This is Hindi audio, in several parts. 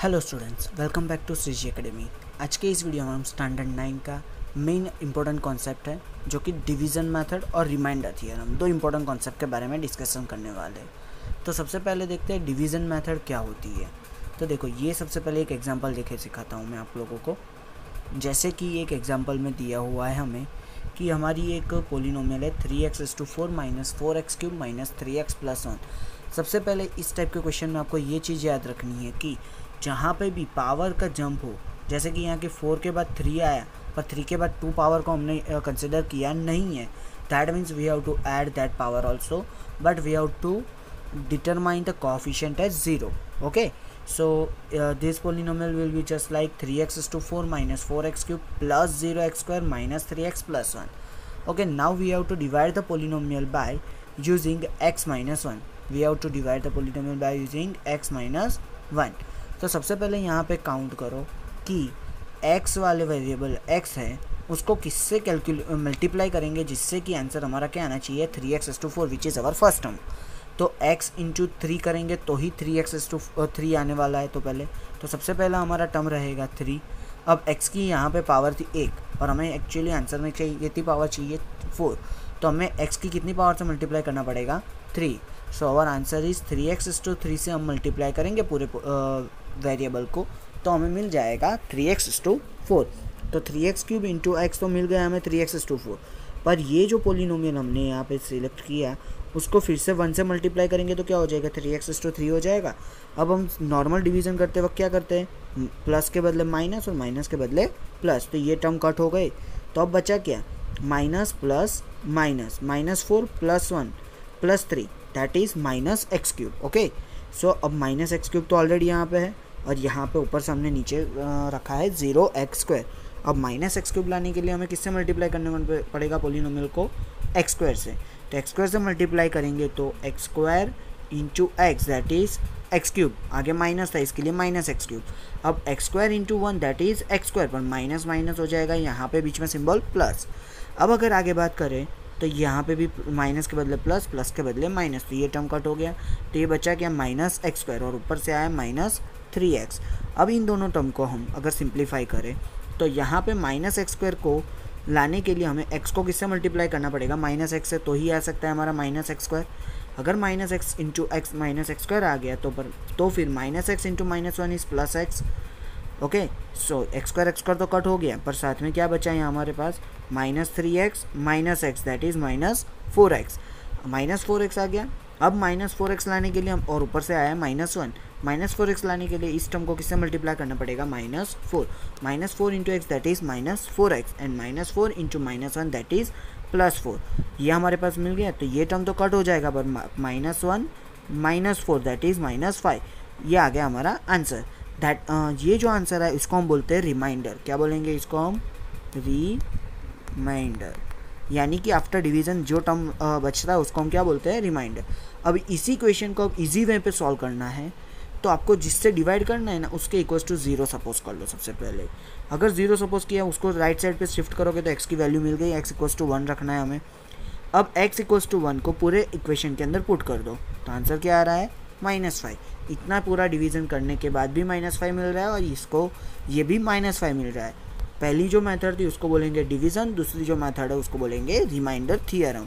Hello students, welcome back to Shreeji academy. आज के इस वीडियो में हम स्टैंडर्ड 9 का मेन इंपॉर्टेंट कॉन्सेप्ट है जो कि डिवीज़न मेथड और रिमाइंडर थियरम, दो इंपॉर्टेंट कॉन्सेप्ट के बारे में डिस्कशन करने वाले हैं। तो सबसे पहले देखते हैं डिवीज़न मेथड क्या होती है। तो देखो, ये सबसे पहले एक एग्जांपल देखे सिखाता हूँ मैं आप लोगों को। जैसे कि एक एग्जांपल में दिया हुआ है हमें कि हमारी एक पोलिनोमियल है 3x⁴ minus 4x³ minus 3x+1। सबसे पहले इस टाइप के क्वेश्चन में आपको ये चीज़ याद रखनी है कि जहाँ पे भी पावर का जंप हो, जैसे कि यहाँ के 4 के बाद 3 आया पर 3 के बाद 2 पावर को हमने कंसिडर किया नहीं है, that means we have to add that power also, but we have to determine the coefficient as 0. Okay, so this polynomial will be just like 3x⁴ minus 4x³ plus 0x² minus 3x+1. Okay, now we have to divide the polynomial by using x minus 1. We have to divide the polynomial by using x minus 1. तो सबसे पहले यहाँ पे काउंट करो कि x वाले वेरिएबल x है उसको किससे मल्टीप्लाई करेंगे जिससे कि आंसर हमारा क्या आना चाहिए, 3x⁴, which is our first term. तो x इंटू 3 करेंगे तो ही 3x⁴ आने वाला है। तो पहले तो सबसे पहला हमारा टर्म रहेगा 3। अब x की यहाँ पे पावर थी 1 और हमें एक्चुअली आंसर में चाहिए कितनी पावर चाहिए, 4। तो हमें x की कितनी पावर से मल्टीप्लाई करना पड़ेगा, 3। So our answer is 3x⁴ से हम मल्टीप्लाई करेंगे पूरे वेरिएबल को, तो हमें मिल जाएगा 3x⁴। तो 3x³ इंटू x तो मिल गया हमें 3x⁴। पर ये जो पोलिनोमियल हमने यहाँ पे सिलेक्ट किया उसको फिर से 1 से मल्टीप्लाई करेंगे तो क्या हो जाएगा, 3x⁴ हो जाएगा। अब हम नॉर्मल डिवीज़न करते वक्त क्या करते हैं, प्लस के बदले माइनस और माइनस के बदले प्लस, तो ये टर्म कट हो गए। तो अब बचा क्या, minus plus minus, -4 + 1 + 3 that is -x³। Okay, so अब -x³ तो ऑलरेडी यहाँ पे है और यहाँ पे ऊपर से हमने नीचे रखा है 0x²। अब -x³ लाने के लिए हमें किससे मल्टीप्लाई करने पड़ेगा पोलिनोमियल को, x² से। तो x² से मल्टीप्लाई करेंगे तो x² into x that is x³, आगे माइनस था इसके लिए -x³। अब x² into 1 that is x², पर माइनस माइनस हो जाएगा, यहाँ पे बीच में सिंबल प्लस। अब अगर आगे बात करें तो यहाँ पे भी माइनस के बदले प्लस, प्लस के बदले माइनस, तो ये टर्म कट हो गया। तो ये बचा क्या, -x² और ऊपर से आया -3x। अब इन दोनों टर्म को हम अगर सिंप्लीफाई करें तो यहाँ पे -x² को लाने के लिए हमें x को किससे मल्टीप्लाई करना पड़ेगा, -x से, तो ही आ सकता है हमारा -x²। अगर -x इंटू x -x² आ गया तो फिर -x into -1 is +x। Okay, so x² तो कट हो गया, पर साथ में क्या बचा है हमारे पास, -3x -x that is -4x। -4x आ गया। अब -4x लाने के लिए हम, और ऊपर से आया -1, -4x लाने के लिए इस टर्म को किससे मल्टीप्लाई करना पड़ेगा, -4। -4 into x that is -4x and -4 into -1 that is +4। ये हमारे पास मिल गया। तो ये टर्म तो कट हो जाएगा, पर -1 -4 दैट इज़ -5। ये आ गया हमारा आंसर। ये जो आंसर है इसको हम बोलते हैं रिमाइंडर। क्या बोलेंगे इसको हम, रिमाइंडर, यानी कि आफ्टर डिवीज़न जो टर्म बचता है उसको हम क्या बोलते हैं, रिमाइंडर। अब इसी क्वेश्चन को अब इजी वे पे सॉल्व करना है तो आपको जिससे डिवाइड करना है ना उसके इक्वल्स टू 0 सपोज कर लो। सबसे पहले अगर 0 सपोज किया उसको राइट साइड पे शिफ्ट करोगे तो x की वैल्यू मिल गई, x इक्वल्स टू 1 रखना है हमें। अब x इक्वल्स टू 1 को पूरे इक्वेशन के अंदर पुट कर दो तो आंसर क्या आ रहा है, -5। इतना पूरा डिवीज़न करने के बाद भी -5 मिल रहा है और इसको ये भी -5 मिल रहा है। पहली जो मेथड थी उसको बोलेंगे डिवीज़न, दूसरी जो मेथड है उसको बोलेंगे रिमाइंडर थियरम।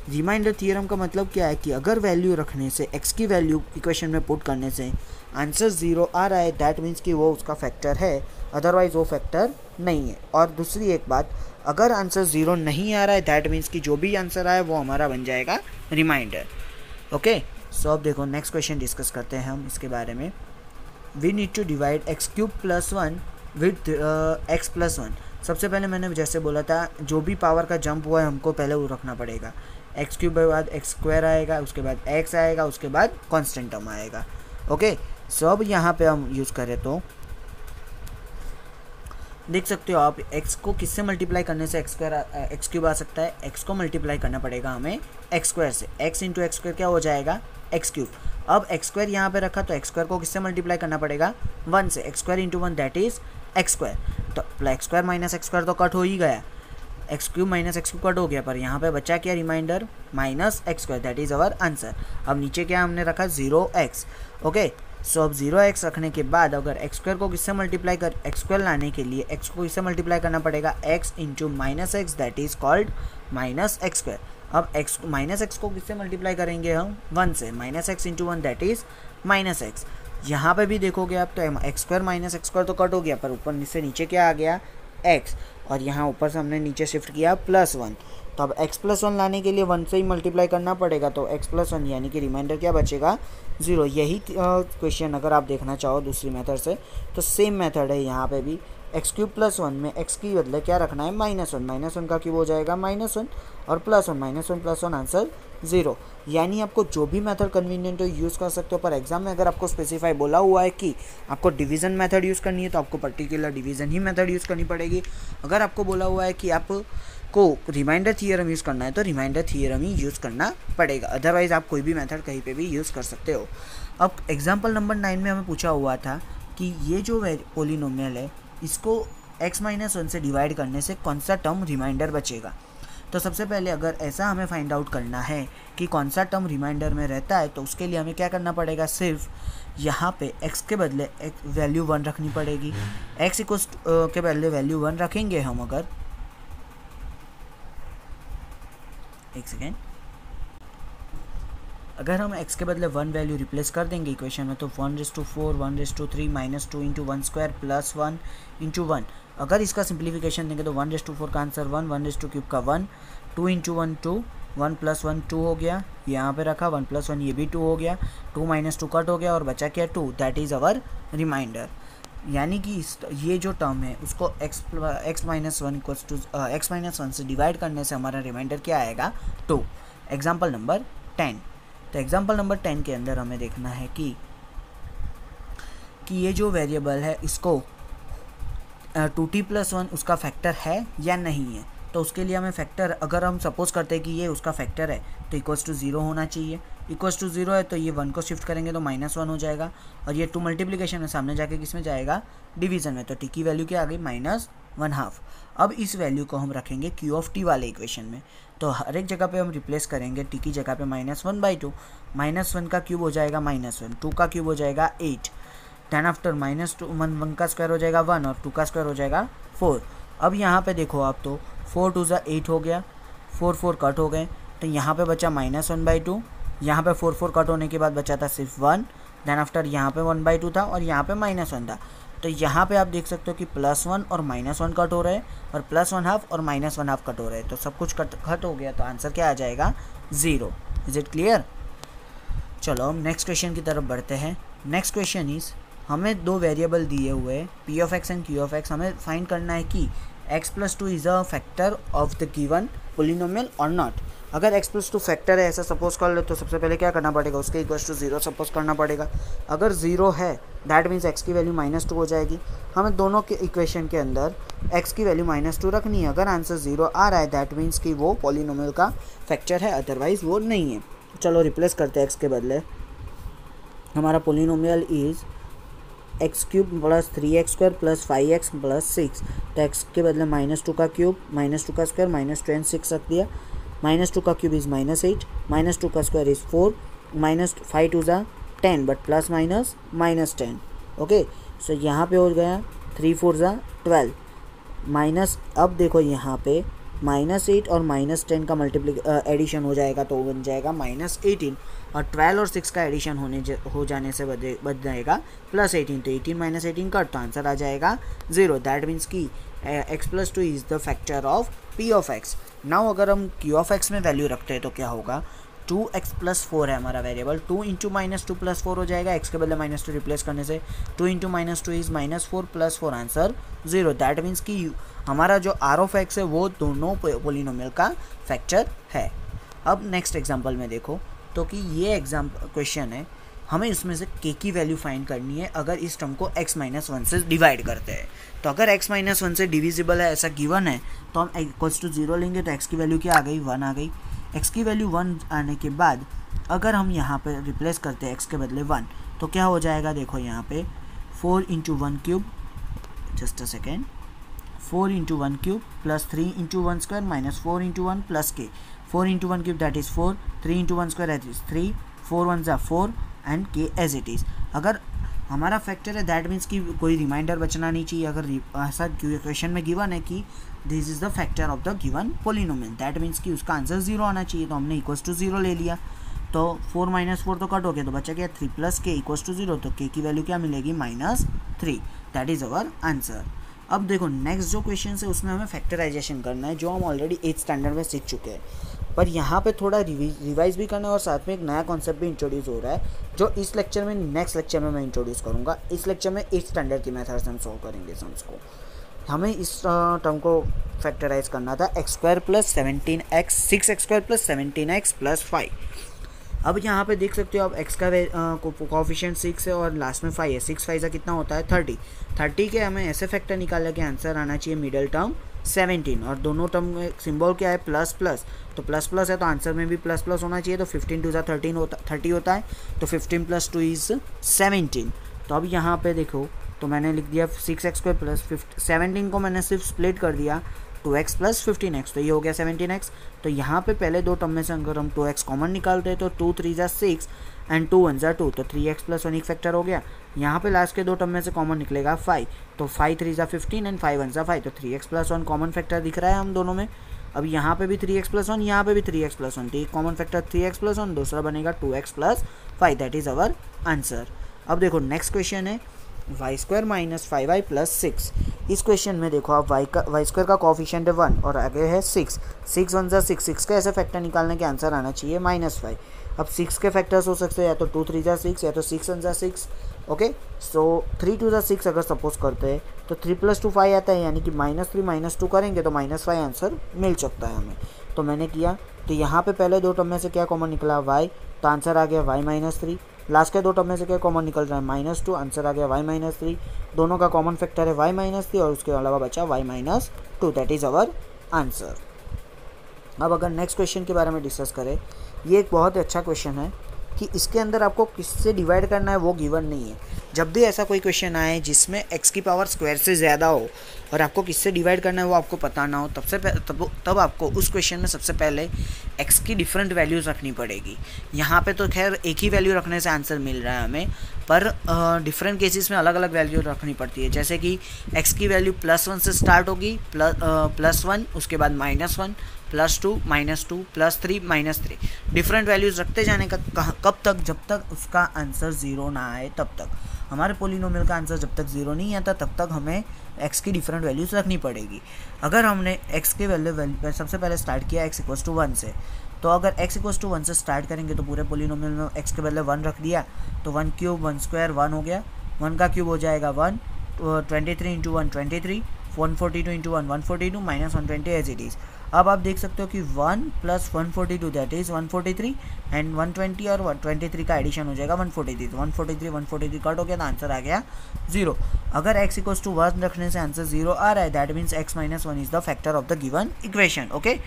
रिमाइंडर थियरम का मतलब क्या है कि अगर वैल्यू रखने से, x की वैल्यू इक्वेशन में पुट करने से आंसर 0 आ रहा है, दैट मीन्स कि वो उसका फैक्टर है, अदरवाइज वो फैक्टर नहीं है। और दूसरी एक बात, अगर आंसर 0 नहीं आ रहा है दैट मीन्स कि जो भी आंसर आए वो हमारा बन जाएगा रिमाइंडर। ओके, सो अब देखो नेक्स्ट क्वेश्चन डिस्कस करते हैं हम इसके बारे में। We need to divide x³ + 1 with x+1। सबसे पहले मैंने जैसे बोला था जो भी पावर का जंप हुआ है हमको पहले वो रखना पड़ेगा। x³ के बाद x² आएगा, उसके बाद x आएगा, उसके बाद कांस्टेंट टर्म आएगा। ओके, सो अब यहाँ पे हम यूज़ करें तो देख सकते हो आप, x को किससे मल्टीप्लाई करने से x³ आ सकता है, x को मल्टीप्लाई करना पड़ेगा हमें x² से। x इंटू x² क्या हो जाएगा, x³। अब x² यहाँ पे रखा तो x² को किससे मल्टीप्लाई करना पड़ेगा, 1 से। x² into 1 that is x²। तो x² माइनस x² तो कट हो ही गया, x³ माइनस x³ कट हो गया, पर यहाँ पे बचा क्या, remainder -x² that is our answer. अब नीचे क्या हमने रखा, 0x। ओके, सो अब 0x रखने के बाद अगर एक्स स्क्वायर को किससे मल्टीप्लाई कर, एक्स स्क्वायर लाने के लिए एक्स को किससे मल्टीप्लाई करना पड़ेगा, x into minus x, that is called minus x square. अब एक्स माइनस एक्स को किससे मल्टीप्लाई करेंगे हम, 1 से, minus x into 1 that is minus x. यहाँ पे भी देखोगे आप तो x square minus x square तो कट हो गया, पर ऊपर से नीचे क्या आ गया, x, और यहाँ ऊपर से हमने नीचे शिफ्ट किया +1। तो अब x + 1 लाने के लिए 1 से ही मल्टीप्लाई करना पड़ेगा, तो x + 1 यानी कि रिमाइंडर क्या बचेगा, 0। यही क्वेश्चन अगर आप देखना चाहो दूसरी मेथड से तो सेम मेथड है यहाँ पे भी, x³ + 1 में x की बदले क्या रखना है, -1, -1 का क्यूब हो जाएगा -1 और +1, -1 + 1 आंसर 0। यानी आपको जो भी मेथड कन्वीनियंट हो यूज़ कर सकते हो, पर एग्जाम में अगर आपको स्पेसिफाई बोला हुआ है कि आपको डिवीज़न मेथड यूज़ करनी है तो आपको पर्टिकुलर डिवीज़न ही मेथड यूज़ करनी पड़ेगी। अगर आपको बोला हुआ है कि आपको रिमाइंडर थियरम यूज़ करना है तो रिमाइंडर थियरम ही यूज़ करना पड़ेगा, अदरवाइज़ आप कोई भी मेथड कहीं पे भी यूज़ कर सकते हो। अब एग्जाम्पल नंबर 9 में हमें पूछा हुआ था कि ये जो पोलिनोमियल है इसको x - 1 से डिवाइड करने से कौन सा टर्म रिमाइंडर बचेगा। तो सबसे पहले अगर ऐसा हमें फाइंड आउट करना है कि कौन सा टर्म रिमाइंडर में रहता है तो उसके लिए हमें क्या करना पड़ेगा, सिर्फ यहाँ पे x के बदले वैल्यू 1 रखनी पड़ेगी। x के बदले वैल्यू 1 रखेंगे हम, अगर एक सेकेंड, अगर हम x के बदले 1 वैल्यू रिप्लेस कर देंगे इक्वेशन में तो 1/4, 1/3, -2 इंटू 1 स्क्वायर प्लस 1 इंटू 1। अगर इसका सिंप्लीफिकेशन देंगे तो 1/4 का आंसर 1, 1/3 का 1, 2 इंटू 1 2, 1 + 1 2 हो गया, यहाँ पे रखा 1 + 1 ये भी 2 हो गया, 2 - 2 कट हो गया और बचा क्या 2, दैट इज़ अवर रिमाइंडर। यानी कि ये जो टर्म है उसको x - 1 से डिवाइड करने से हमारा रिमाइंडर क्या आएगा, 2। एग्जाम्पल नंबर 10, तो एग्जाम्पल नंबर 10 के अंदर हमें देखना है कि ये जो वेरिएबल है इसको 2t + 1 उसका फैक्टर है या नहीं है। तो उसके लिए हमें फैक्टर, अगर हम सपोज करते हैं कि ये उसका फैक्टर है तो =0 होना चाहिए। =0 है तो ये 1 को शिफ्ट करेंगे तो -1 हो जाएगा, और ये 2 मल्टीप्लिकेशन में सामने जाके किस में जाएगा, डिवीज़न में, तो t की वैल्यू क्या आ गई, -1/2। अब इस वैल्यू को हम रखेंगे q वाले इक्वेशन में, तो हर एक जगह पे हम रिप्लेस करेंगे, t की जगह पे -1/2, -1 का क्यूब हो जाएगा -1, 2 का क्यूब हो जाएगा 8, दैन आफ्टर -2 1 का स्क्वायर हो जाएगा 1 और 2 का स्क्वायर हो जाएगा 4। अब यहाँ पे देखो आप तो 4 2 = 8 हो गया, 4 4 कट हो गए, तो यहाँ पे बचा -1/2, यहाँ पे 4 4 कट होने के बाद बचा था सिर्फ 1, दैन आफ्टर यहाँ पे 1/2 था और यहाँ पे -1 था। तो यहाँ पे आप देख सकते हो कि +1 और -1 कट हो रहे हैं और +1/2 और -1/2 कट हो रहे हैं, तो सब कुछ कट हो गया, तो आंसर क्या आ जाएगा, 0। Is it clear. चलो हम नेक्स्ट क्वेश्चन की तरफ बढ़ते हैं। नेक्स्ट क्वेश्चन इज, हमें 2 वेरिएबल दिए हुए p(x) एंड q(x), हमें फाइंड करना है कि x + 2 is a factor of the given polynomial और नॉट। अगर x + 2 फैक्टर है ऐसा सपोज कर ले तो सबसे पहले क्या करना पड़ेगा, उसके =0 सपोज करना पड़ेगा। अगर 0 है दैट मीन्स x की वैल्यू -2 हो जाएगी। हमें दोनों के इक्वेशन के अंदर x की वैल्यू -2 रखनी है। अगर आंसर 0 आ रहा है दैट मीन्स कि वो पोलिनोमियल का फैक्टर है, अदरवाइज़ वो नहीं है। चलो रिप्लेस करते हैं x के बदले, हमारा polynomial is x³ + 3x² + 5x + 6, तो x के बदले -2 का क्यूब, -2 का स्क्वायर, -2 6 रख दिया, -2 का क्यूब इज़ -8, -2 का स्क्वायर इज़ 4, -5 2 = 10 बट +- ओके। सो यहाँ पे हो गया 3 4 = 12 माइनस, अब देखो यहाँ पे -8 और -10 का एडिशन हो जाएगा तो बन जाएगा -18, और 12 और 6 का एडिशन हो जाने से बच जाएगा +18, तो 18 - 18 कट, तो आंसर आ जाएगा 0। दैट मीन्स कि x + 2 is the factor of p(x). Now अगर हम q(x) में वैल्यू रखते हैं तो क्या होगा, 2x + 4 है हमारा वेरिएबल, 2 इंटू -2 + 4 हो जाएगा, x के बदले -2 रिप्लेस करने से 2 into -2 is -4 + 4 answer 0। That means कि हमारा जो r(x) है वो दोनों पोलिनोमियल का फैक्टर है। अब नेक्स्ट एग्जांपल में देखो तो कि ये क्वेश्चन है, हमें इसमें से k की वैल्यू फाइंड करनी है अगर इस टर्म को x - 1 से डिवाइड करते हैं। तो अगर x - 1 से डिविजिबल है ऐसा गिवन है तो हम =0 लेंगे, तो x की वैल्यू क्या आ गई, 1 आ गई। x की वैल्यू 1 आने के बाद अगर हम यहाँ पे रिप्लेस करते हैं x के बदले 1 तो क्या हो जाएगा, देखो यहाँ पे 4 × 1 cube, just a second, 4 × 1 cube plus 3 × 1 square minus 4 × 1 plus k, 4 × 1 cube that is 4, 3 × 1 square that is 3, 4 1 = 4 and k as it is. अगर हमारा फैक्टर है, दैट मीन्स कि कोई रिमाइंडर बचना नहीं चाहिए। अगर ऐसा क्वेश्चन में गिवन है कि this is the factor of the given polynomial, that means कि उसका आंसर 0 आना चाहिए, तो हमने इक्वल्स टू 0 ले लिया। तो 4 - 4 तो कट हो गया, तो बचा क्या 3 + k इक्वल्स टू 0, तो k की वैल्यू क्या मिलेगी -3, दैट इज़ अवर आंसर। अब देखो नेक्स्ट जो क्वेश्चन है उसमें हमें फैक्टराइजेशन करना है, जो हम ऑलरेडी 8th स्टैंडर्ड में सीख चुके हैं, पर यहाँ पे थोड़ा रिवाइज भी करना है और साथ में एक नया कॉन्सेप्ट भी इंट्रोड्यूस हो रहा है, जो इस लेक्चर में नेक्स्ट लेक्चर में मैं इंट्रोड्यूस करूँगा। इस लेक्चर में 8th स्टैंडर्ड की मेथड से हम सॉल्व करेंगे सम्स को। हमें इस टर्म को फैक्टराइज करना था x² + 17x 6x² + 17x + 5। अब यहाँ पे देख सकते हो आप x का कोफिशिएंट 6 है और लास्ट में 5 है, 6 5 कितना होता है 30 के हमें ऐसे फैक्टर निकालने के आंसर आना चाहिए मिडिल टर्म 17, और दोनों टर्म में सिंबल क्या है प्लस प्लस, तो प्लस प्लस है तो आंसर में भी प्लस प्लस होना चाहिए, तो 15 × 2 = 30 होता है, तो 15 + 2 = 17। तो अब यहाँ पे देखो तो मैंने लिख दिया 6x² + 17 को मैंने सिर्फ स्प्लिट कर दिया 2x + 15x, तो ये हो गया 17x। तो यहाँ पे पहले दो टर्म में से अगर हम 2x कॉमन निकालते हैं तो 2 3 = 6 एंड 2 1 = 2, तो 3x + 1 एक फैक्टर हो गया। यहाँ पे लास्ट के दो टर्म में से कॉमन निकलेगा 5, तो 5 3 = 15 एंड 5 1 = 5, तो 3x + 1 कॉमन फैक्टर दिख रहा है हम दोनों में। अब यहाँ पे भी 3x + 1, यहाँ पे भी 3x + 1, तो एक कॉमन फैक्टर 3x + 1, दूसरा बनेगा 2x + 5, that is our answer. अब देखो नेक्स्ट क्वेश्चन है y² - 5y + 6। इस क्वेश्चन में देखो आप y² का कोफिशिएंट है 1 और आगे है 6 1 = 6, 6 का ऐसे फैक्टर निकालने के आंसर आना चाहिए -5। अब 6 के फैक्टर्स हो सकते हैं या तो 2 3 = 6 या तो 6 1 = 6, ओके। सो 3 2 = 6 अगर सपोज करते हैं तो 3 + 2 5 आता है, यानी कि -3 - 2 करेंगे तो -5 आंसर मिल सकता है हमें। तो मैंने किया, तो यहाँ पे पहले दो टर्म में से क्या कॉमन निकला y, तो आंसर आ गया y -3। लास्ट के दो टर्म में से क्या कॉमन निकल रहा है -2, आंसर आ गया y -3। दोनों का कॉमन फैक्टर है y -3 और उसके अलावा बचा y -2, that is our answer. अब अगर नेक्स्ट क्वेश्चन के बारे में डिस्कस करें, ये एक बहुत अच्छा क्वेश्चन है कि इसके अंदर आपको किससे डिवाइड करना है वो गिवन नहीं है। जब भी ऐसा कोई क्वेश्चन आए जिसमें x की पावर स्क्वायर से ज़्यादा हो और आपको किससे डिवाइड करना है वो आपको पता ना हो, तब आपको उस क्वेश्चन में सबसे पहले x की डिफरेंट वैल्यूज़ रखनी पड़ेगी। यहाँ पे तो खैर एक ही वैल्यू रखने से आंसर मिल रहा है हमें, पर डिफरेंट केसेस में अलग अलग वैल्यू रखनी पड़ती है। जैसे कि x की वैल्यू +1 से स्टार्ट होगी, +1, उसके बाद -1, +2 -2, +3 -3, डिफरेंट वैल्यूज़ रखते जाने का कब तक, जब तक उसका आंसर 0 ना आए तब तक। हमारे पोलिनोमियल का आंसर जब तक 0 नहीं आता तब तक हमें x की डिफरेंट वैल्यूज़ रखनी पड़ेगी। अगर हमने x के वैल्यू सबसे पहले स्टार्ट किया x = 1 से, तो अगर x = 1 से स्टार्ट करेंगे तो पूरे पोलिनोमियल में x के बदले 1 रख दिया, तो 1 क्यूब 1 स्क्वायर 1 हो गया, 1 का क्यूब हो जाएगा 1, 23 × 1 23, 142 × 1 142, -120 एज इट इज़। अब आप देख सकते हो कि 1 + 142 दैट इज़ 143 एंड 120 और 123 का एडिशन हो जाएगा 143, 143 कट हो गया, तो आंसर आ गया 0। अगर x = 1 रखने से आंसर 0 आ रहा है, that means x - 1 is the factor of the given equation, okay.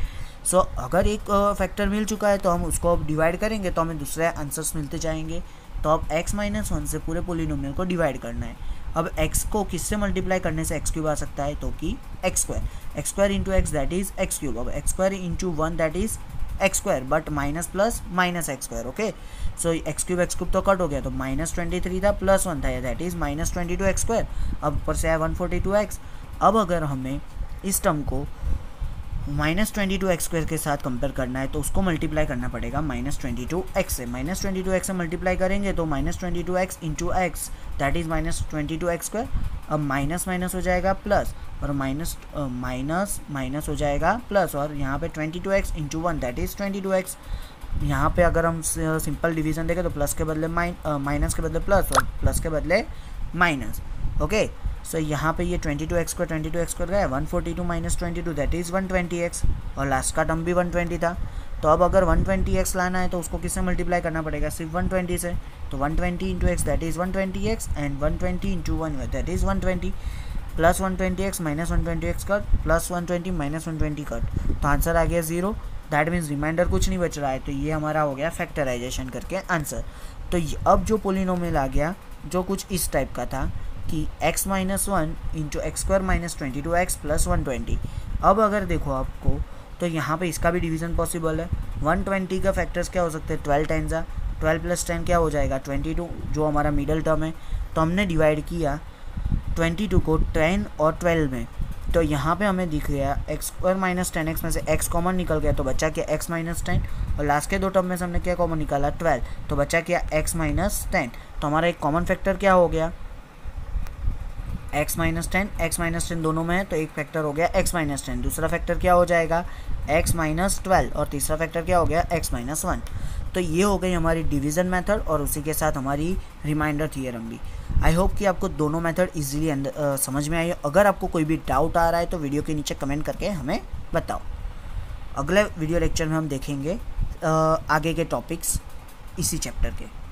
So अगर एक फैक्टर मिल चुका है तो हम उसको अब डिवाइड करेंगे तो हमें दूसरे आंसर्स मिलते जाएंगे। तो अब x - 1 से पूरे पोलिनोमियल को डिवाइड करना है। अब x को किससे मल्टीप्लाई करने से x³ आ सकता है, तो कि x² × x that is x³। अब x² × 1 that is x², but minus plus minus x², okay. So x³ तो कट हो गया, तो -23 था +1 था, दैट इज़ -22 x²। अब ऊपर से आया 142x। अब अगर हमें इस टर्म को -22 x² के साथ कंपेयर करना है तो उसको मल्टीप्लाई करना पड़ेगा -22x से। -22x से मल्टीप्लाई करेंगे तो -22x × x that is -22 x²। अब माइनस माइनस हो जाएगा प्लस, और माइनस माइनस हो जाएगा प्लस, और यहाँ पे 22x × 1 दैट इज़ 22x। यहाँ पे अगर हम सिंपल डिवीज़न देखें तो प्लस के बदले माइनस के बदले प्लस और प्लस के बदले माइनस, ओके। सो यहाँ पे ये 22x² गया, 142 - 22 दैट इज़ 120x, और लास्ट का टर्म भी 120 था। तो अब अगर 120x लाना है तो उसको किससे मल्टीप्लाई करना पड़ेगा, सिर्फ 120 से। तो 120 × x that is 120x and 120 × 1 that is 120, plus 120x -120x cut, plus 120 -120 cut, तो आंसर आ गया 0। दैट मीन्स रिमाइंडर कुछ नहीं बच रहा है, तो ये हमारा हो गया फैक्टराइजेशन करके आंसर। तो अब जो पोलिनोमियल आ गया जो कुछ इस टाइप का था कि x - 1 × x² - 22x + 120। अब अगर देखो आपको तो यहाँ पे इसका भी डिवीज़न पॉसिबल है। 120 का फैक्टर्स क्या हो सकते हैं, 12 × 10 12 + 10 क्या हो जाएगा 22, जो हमारा मिडल टर्म है। तो हमने डिवाइड किया 22 को 10 और 12 में, तो यहाँ पे हमें दिख गया एक्स स्क्वायर माइनस 10x में से x कॉमन निकल गया तो बचा क्या x माइनस 10, और लास्ट के दो टर्म में से हमने क्या कॉमन निकाला 12, तो बचा क्या x माइनस 10। तो हमारा एक कॉमन फैक्टर क्या हो गया x माइनस 10 दोनों में है तो एक फैक्टर हो गया x माइनस 10, दूसरा फैक्टर क्या हो जाएगा x माइनस 12 और तीसरा फैक्टर क्या हो गया x माइनस 1। तो ये हो गई हमारी डिवीज़न मेथड और उसी के साथ हमारी रिमाइंडर थियरम भी। आई होप कि आपको दोनों मेथड इजीली समझ में आई। अगर आपको कोई भी डाउट आ रहा है तो वीडियो के नीचे कमेंट करके हमें बताओ। अगले वीडियो लेक्चर में हम देखेंगे आगे के टॉपिक्स इसी चैप्टर के।